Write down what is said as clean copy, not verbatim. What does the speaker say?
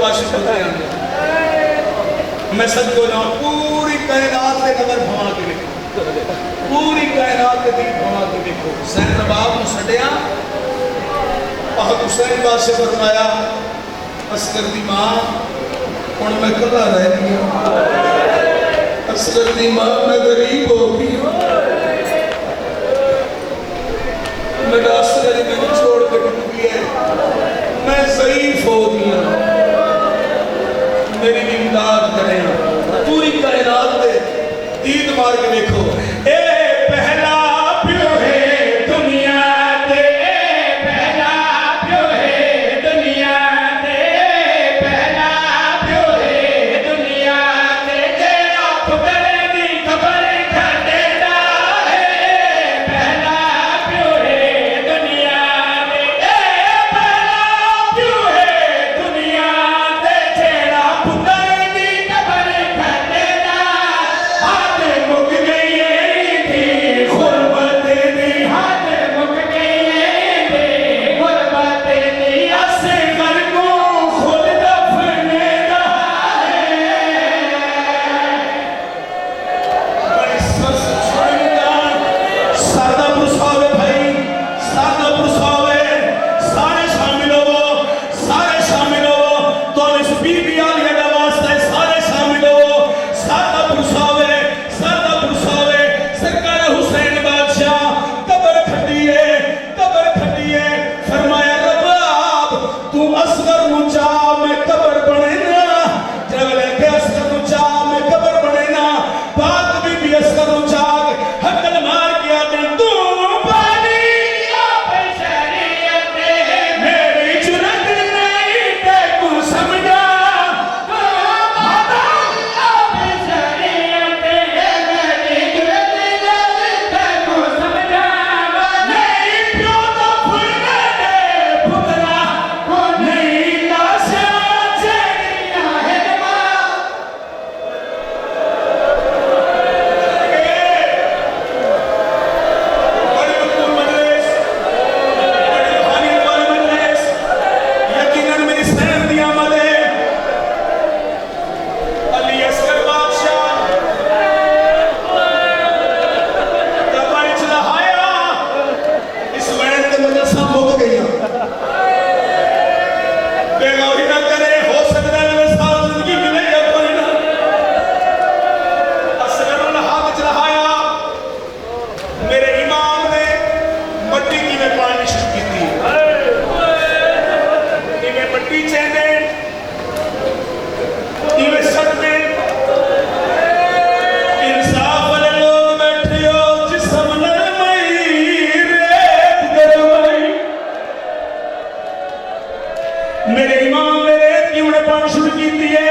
पास मैं सबको ना पूरी कायनात के नजर भवा के देखो, पूरी कायनात के दीप भवा के देखो। हुसैन नवाब को सटिया हुसैन पासे फरमाया असगर दी मां हुण मैं कला रह गई, असगर दी मां मैं गरीब हो गई, मेरा असगर मैंने छोड़ के टूट गई है, मैं ज़ईफ हो गया, मेरी इमदाद करें। पूरी कायनात पे दीद मार के देखो, ए पहला प्यो है दुनिया दे, पहला प्यो है दुनिया दे, पहला प्यो है दुनिया दे, तेरा पुत्र दी खबर खटेदा है, पहला प्यो है दुनिया दे, पहला प्यो है दुनिया दे, तेरा पुत्र दी खबर खटेदा, हाथ मुक गई थी गुरबत दी, हाथ मुक गई थी गुरबत दी, असगर को खुद दफनेदा है। बड़ी सुनता सादा पुरसावे भाई, सादा पुरसावे, सारे शामिल हो, सारे शामिल हो, तो इस बीबी आलिया का वास्ता है, सारे शामिल हो, सादा पुरसावे, सादा पुरसावे, सरकार हुसैन बादशाह कब्र खटिए, कब्र खटिए, फरमाया रब आप तू असगर मुचा मैं कब्र बनेना, जब लेके असगर मुचा मैं कब्र बनेना, बात भी असगर मुचा हकल मार के आते तू पानी आप शरीयत मेरी जुरत नहीं ते तू समझा, आप शरीयत मेरी जुरत नहीं ते तू समझा, नहीं प्यो तो फुलने दे पुतला को नहीं लाशा जड़ियां है मां, बड़े मकबूल मजलिस, बड़े रूहानी वाले मजलिस, यकीनन मेरी सैन दी आमद है। अली असगर बादशाह कबाई चलाया, इस वैन के मजलिसां मुक गई, बेगौरी ना करे, हो सकता है मैं सारी जिंदगी मिले या कोई ना। असगर ने हाथ चलाया, मेरे इमाम ने मट्टी की में पानी शुरू की थी, इन्हें मट्टी चेहने, इन्हें सटने, इंसाफ वाले लोग बैठे हो जिस्म नरमई रेत गरमई, मेरे इमाम ने रेत की उन्हें पानी शुरू की थी है,